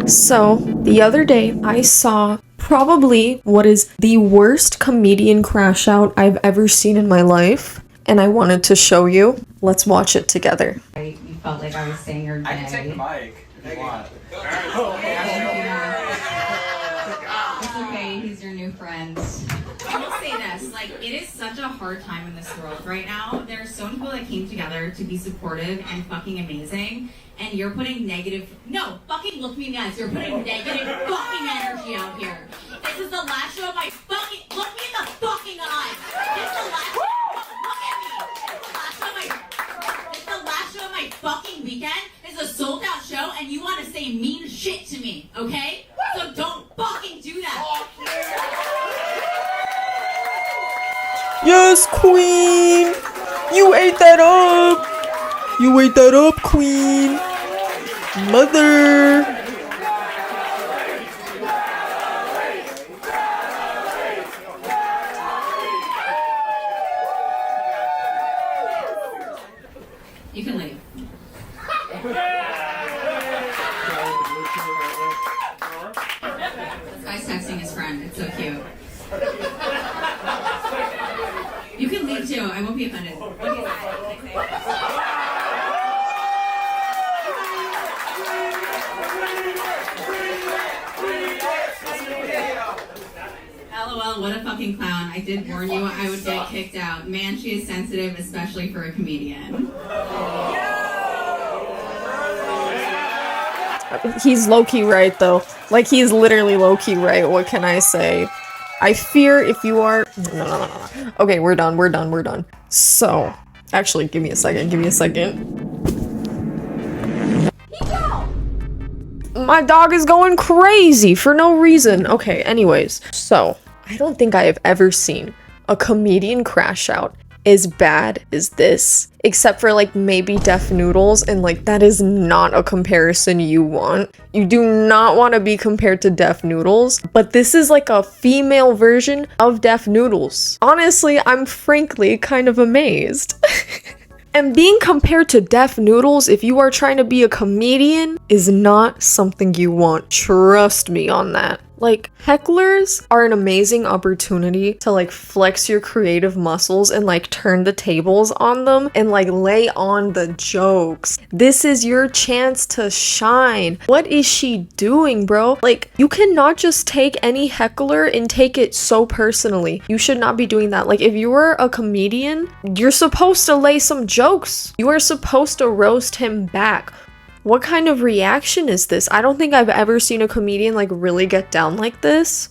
So, the other day, I saw probably what is the worst comedian crash out I've ever seen in my life, and I wanted to show you. Let's watch it together. You felt like I was saying your name. I can take the mic if you want. It's okay, he's your new friend. I will say this, like, it is such a hard time in this world right now. There are so many people that came together to be supportive and fucking amazing, and you're putting negative, no, fucking look me in the eyes, you're putting negative fucking energy out here. This is the last show of my fucking, look me in the fucking eyes. This is the last, look at me. It's the last show of my fucking weekend. It's a sold out show, and you want to say mean shit to me, okay? So don't fucking do that. Yes, queen! You ate that up! You ate that up, queen! Mother! You can leave. This guy's texting his friend. It's so cute. You can leave too. I won't be offended. LOL, what a fucking clown. I did warn you I would get kicked out. Man, she is sensitive, especially for a comedian. He's low-key right, though. Like, he's literally low-key right. What can I say? I fear if you are... No. Okay, we're done. So, actually, give me a second. My dog is going crazy for no reason. Okay, anyways. So, I don't think I have ever seen a comedian crash out as bad as this, except for like maybe Deaf Noodles, and like that is not a comparison you want. You do not want to be compared to Deaf Noodles, but this is like a female version of Deaf Noodles. Honestly, I'm frankly kind of amazed. And being compared to Deaf Noodles, if you are trying to be a comedian, is not something you want. Trust me on that. Like, hecklers are an amazing opportunity to like flex your creative muscles and like turn the tables on them and like lay on the jokes. This is your chance to shine. What is she doing, bro? Like, you cannot just take any heckler and take it so personally. You should not be doing that. Like, if you are a comedian, you're supposed to lay some jokes. You are supposed to roast him back. What kind of reaction is this? I don't think I've ever seen a comedian like really get down like this.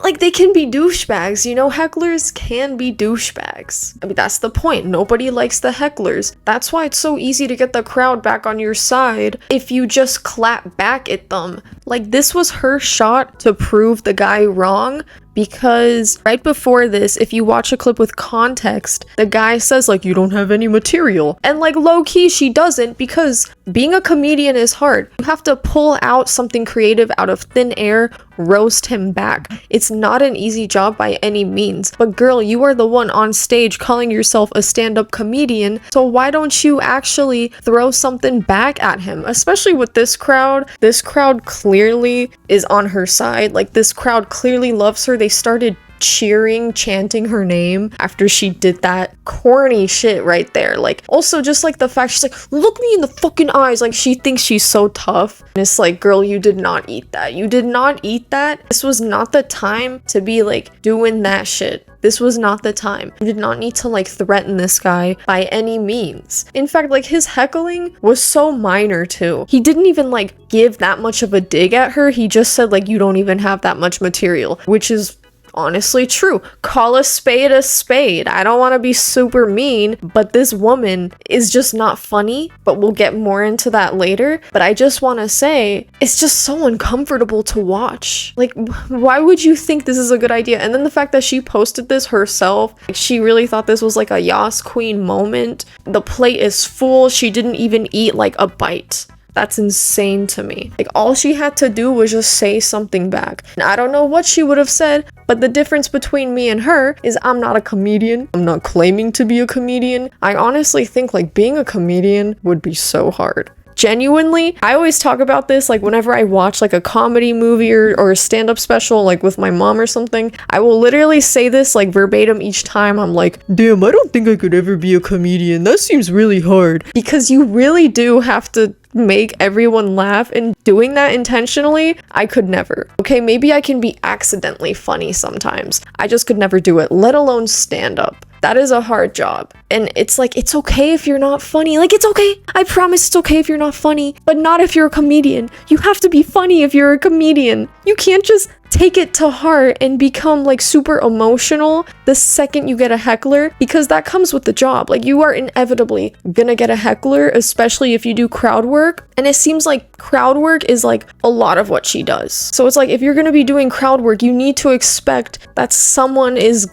Like, they can be douchebags, you know, hecklers can be douchebags. I mean, that's the point. Nobody likes the hecklers. That's why it's so easy to get the crowd back on your side if you just clap back at them. Like, this was her shot to prove the guy wrong, because right before this, if you watch a clip with context, the guy says like, you don't have any material. And like, low-key she doesn't, because being a comedian is hard. You have to pull out something creative out of thin air, roast him back. It's not an easy job by any means. But girl, you are the one on stage calling yourself a stand-up comedian, so why don't you actually throw something back at him? Especially with this crowd. This crowd clearly is on her side. Like, this crowd clearly loves her. They started cheering, chanting her name after she did that corny shit right there. Like, also just like the fact she's like, look me in the fucking eyes, like she thinks she's so tough. And it's like, girl, you did not eat that. You did not eat that. This was not the time to be like doing that shit. This was not the time. You did not need to like threaten this guy by any means. In fact, like, his heckling was so minor too. He didn't even like give that much of a dig at her. He just said like, you don't even have that much material, which is honestly true. Call a spade a spade. I don't want to be super mean, but this woman is just not funny, but we'll get more into that later. But I just want to say, it's just so uncomfortable to watch. Like, why would you think this is a good idea? And then the fact that she posted this herself, like, she really thought this was like a Yas Queen moment. The plate is full. She didn't even eat like a bite. That's insane to me. Like, all she had to do was just say something back. And I don't know what she would have said, but the difference between me and her is I'm not a comedian. I'm not claiming to be a comedian. I honestly think like being a comedian would be so hard. Genuinely, I always talk about this, like, whenever I watch, like, a comedy movie or a stand-up special, like, with my mom or something. I will literally say this, like, verbatim each time. I'm like, damn, I don't think I could ever be a comedian. That seems really hard. Because you really do have to make everyone laugh, and doing that intentionally, I could never. Okay, maybe I can be accidentally funny sometimes. I just could never do it, let alone stand up. That is a hard job. And it's like, it's okay if you're not funny. Like, it's okay. I promise it's okay if you're not funny, but not if you're a comedian. You have to be funny if you're a comedian. You can't just take it to heart and become like super emotional the second you get a heckler, because that comes with the job. Like, you are inevitably gonna get a heckler, especially if you do crowd work. And it seems like crowd work is like a lot of what she does. So it's like, if you're gonna be doing crowd work, you need to expect that someone is,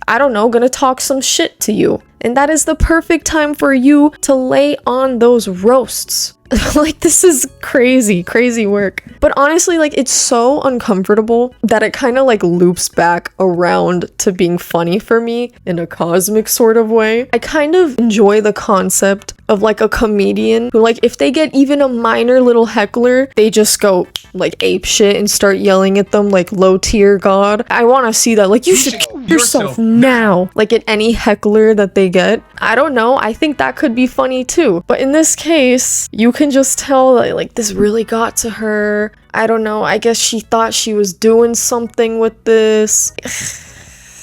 I don't know, gonna talk some shit to you. And that is the perfect time for you to lay on those roasts. Like, this is crazy work. But honestly, like, it's so uncomfortable that it kind of like loops back around to being funny for me in a cosmic sort of way. I kind of enjoy the concept of like a comedian who, like, if they get even a minor little heckler, they just go like ape shit and start yelling at them like low tier god. I want to see that. Like, you should kill yourself now. Like, at any heckler that they get. I don't know. I think that could be funny too. But in this case, you can just tell that like this really got to her. I don't know. I guess she thought she was doing something with this.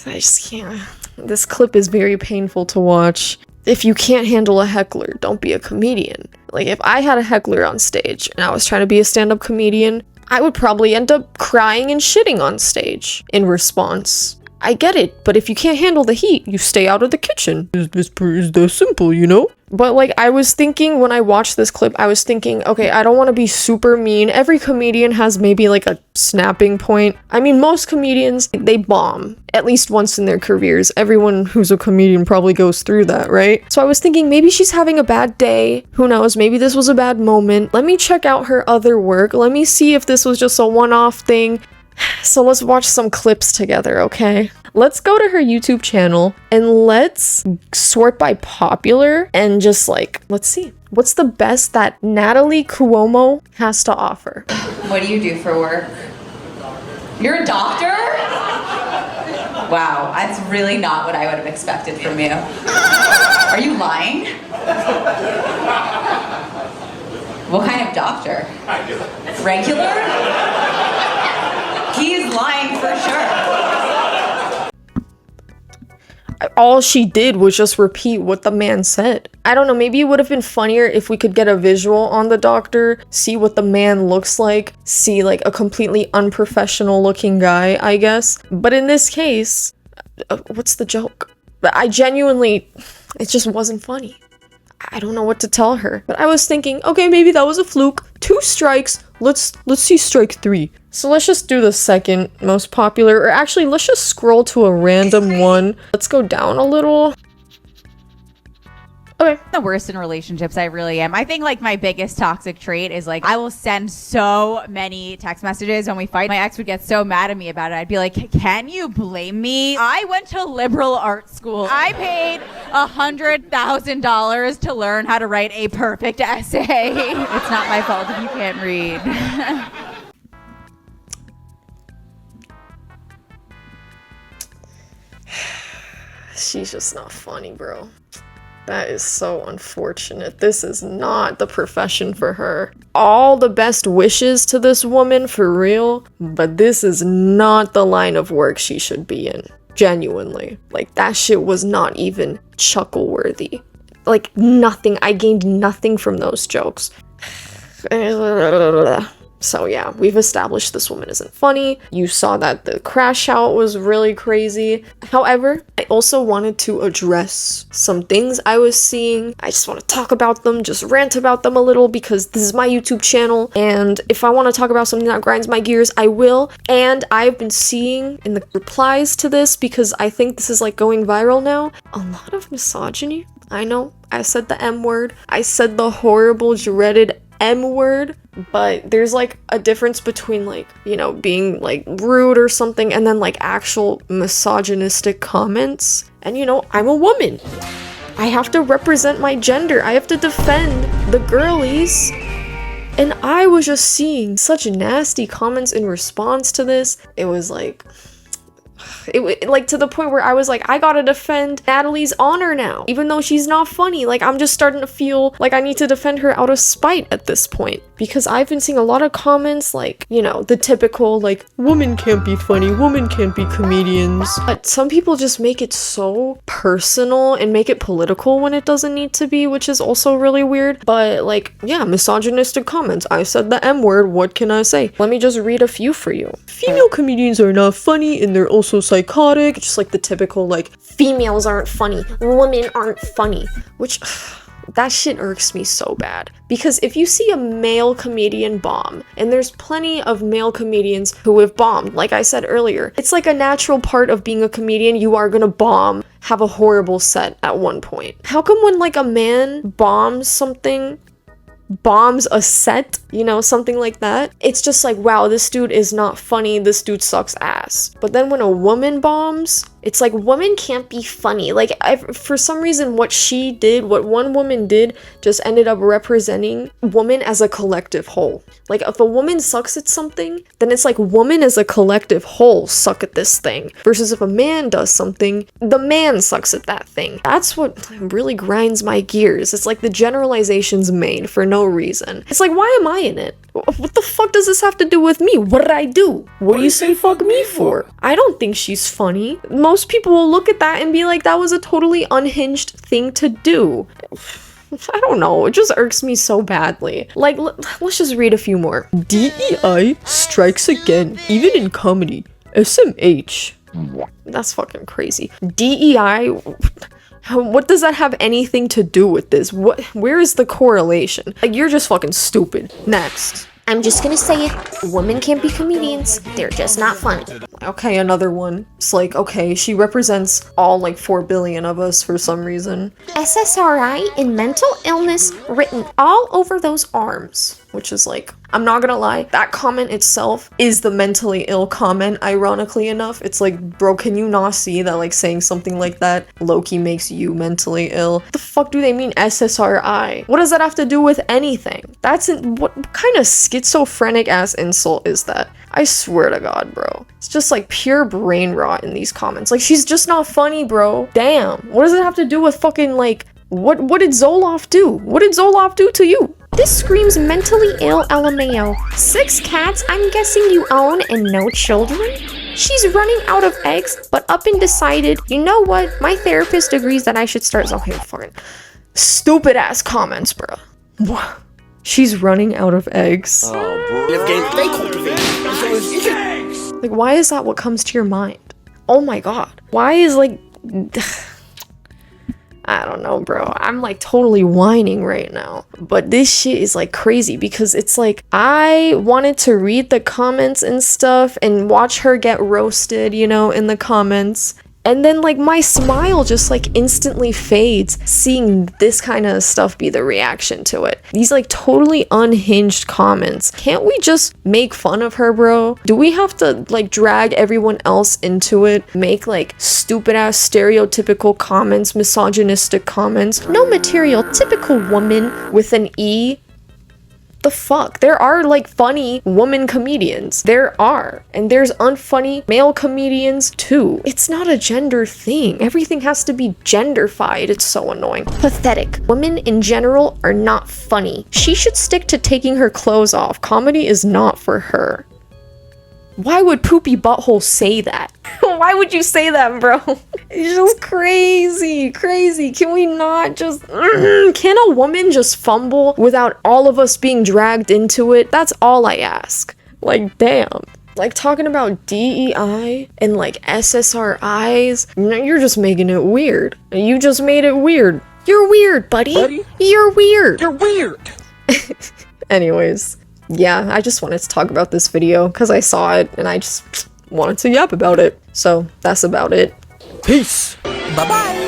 I just can't. This clip is very painful to watch. If you can't handle a heckler, don't be a comedian. Like, if I had a heckler on stage and I was trying to be a stand-up comedian, I would probably end up crying and shitting on stage in response. I get it, but if you can't handle the heat, you stay out of the kitchen. Is that simple, you know? But like, I was thinking when I watched this clip, I was thinking, okay, I don't want to be super mean. Every comedian has maybe like a snapping point. I mean, most comedians, they bomb at least once in their careers. Everyone who's a comedian probably goes through that, right? So I was thinking maybe she's having a bad day. Who knows? Maybe this was a bad moment. Let me check out her other work. Let me see if this was just a one-off thing. So let's watch some clips together, okay? Let's go to her YouTube channel and let's sort by popular and just like, let's see. What's the best that Natalie Cuomo has to offer? What do you do for work? You're a doctor? Wow, that's really not what I would have expected from you. Are you lying? What kind of doctor? Regular? He's lying for sure. All she did was just repeat what the man said. I don't know, maybe it would have been funnier if we could get a visual on the doctor, see what the man looks like, see like a completely unprofessional looking guy, I guess. But in this case, what's the joke? I genuinely, it just wasn't funny. I don't know what to tell her. But I was thinking, okay, maybe that was a fluke. 2 strikes. Let's see strike 3. So let's just do the second most popular, or actually let's just scroll to a random one. Let's go down a little. Okay. The worst in relationships, I really am. I think like my biggest toxic trait is like I will send so many text messages when we fight. My ex would get so mad at me about it. I'd be like, can you blame me? I went to liberal arts school. I paid $100,000 to learn how to write a perfect essay. It's not my fault if you can't read. She's just not funny, bro. That is so unfortunate. This is not the profession for her. All the best wishes to this woman, for real, but this is not the line of work she should be in. Genuinely. Like, that shit was not even chuckle-worthy. Like, nothing. I gained nothing from those jokes. So yeah, we've established this woman isn't funny. You saw that the Crashout was really crazy. However, I also wanted to address some things I was seeing. I just want to talk about them, just rant about them a little, because this is my YouTube channel, and if I want to talk about something that grinds my gears, I will. And I've been seeing in the replies to this, because I think this is like going viral now, a lot of misogyny. I know, I said the M word. I said the horrible, dreaded M word, but there's like a difference between like, you know, being like rude or something and then like actual misogynistic comments. And you know, I'm a woman. I have to represent my gender. I have to defend the girlies And I was just seeing such nasty comments in response to this. It was like, like to the point where I was like, I gotta defend Natalie's honor now, even though she's not funny. Like, I'm just starting to feel like I need to defend her out of spite at this point, because I've been seeing a lot of comments like, you know, the typical like, women can't be funny, women can't be comedians. But some people just make it so personal and make it political when it doesn't need to be, which is also really weird. But like, yeah, misogynistic comments. I said the M word, what can I say? Let me just read a few for you. Female comedians are not funny and they're also psychotic. Just like the typical like, females aren't funny, women aren't funny, which that shit irks me so bad. Because if you see a male comedian bomb, and there's plenty of male comedians who have bombed, like I said earlier, it's like a natural part of being a comedian, you are gonna bomb, have a horrible set at one point. How come when like a man bombs a set, you know, something like that, it's just like, wow, this dude is not funny, this dude sucks ass. But then when a woman bombs, it's like, women can't be funny. Like, for some reason, what one woman did just ended up representing woman as a collective whole. Like, if a woman sucks at something, then it's like, woman as a collective whole suck at this thing. Versus if a man does something, the man sucks at that thing. That's what really grinds my gears. It's like the generalization's made for no reason. It's like, why am I in it? What the fuck does this have to do with me? What did I do? What do you say fuck me for? I don't think she's funny. Most people will look at that and be like, that was a totally unhinged thing to do. I don't know, it just irks me so badly. Like, let's just read a few more. DEI strikes again, even in comedy. SMH. That's fucking crazy. DEI, what does that have anything to do with this? Where is the correlation? Like, you're just fucking stupid. Next. I'm just gonna say it. Women can't be comedians. They're just not funny. Okay, another one. It's like, okay, she represents all like 4 billion of us for some reason. SSRI and mental illness written all over those arms. Which is like, I'm not gonna lie, that comment itself is the mentally ill comment, ironically enough. It's like, bro, can you not see that like saying something like that low-key makes you mentally ill? What the fuck do they mean SSRI? What does that have to do with anything? What kind of schizophrenic ass insult is that? I swear to God, bro. It's just like pure brain rot in these comments. Like, she's just not funny, bro. Damn. What does it have to do with fucking like, what did Zoloft do? What did Zoloft do to you? This screams mentally ill LMAO. 6 cats I'm guessing you own and no children? She's running out of eggs, but up and decided, you know what? My therapist agrees that I should start something fucking stupid ass comments, bro. What? She's running out of eggs. Like, why is that what comes to your mind? Oh my god. Why is like... I don't know, bro. I'm like totally whining right now. But this shit is like crazy because it's like, I wanted to read the comments and stuff and watch her get roasted, you know, in the comments. And then like my smile just like instantly fades seeing this kind of stuff be the reaction to it. These like totally unhinged comments. Can't we just make fun of her, bro? Do we have to like drag everyone else into it? Make like stupid ass stereotypical comments, misogynistic comments? No material, typical woman with an E. The fuck? There are like funny woman comedians. There are. And there's unfunny male comedians too. It's not a gender thing. Everything has to be genderfied. It's so annoying. Pathetic. Women in general are not funny. She should stick to taking her clothes off. Comedy is not for her. Why would Poopy Butthole say that? Why would you say that, bro? It's just crazy, crazy. Can we not just... Can a woman just fumble without all of us being dragged into it? That's all I ask. Like, damn. Like, talking about DEI and, like, SSRIs, you're just making it weird. You just made it weird. You're weird, buddy. You're weird. You're weird. Anyways. Yeah, I just wanted to talk about this video because I saw it and I just wanted to yap about it. So that's about it. Peace. Bye-bye.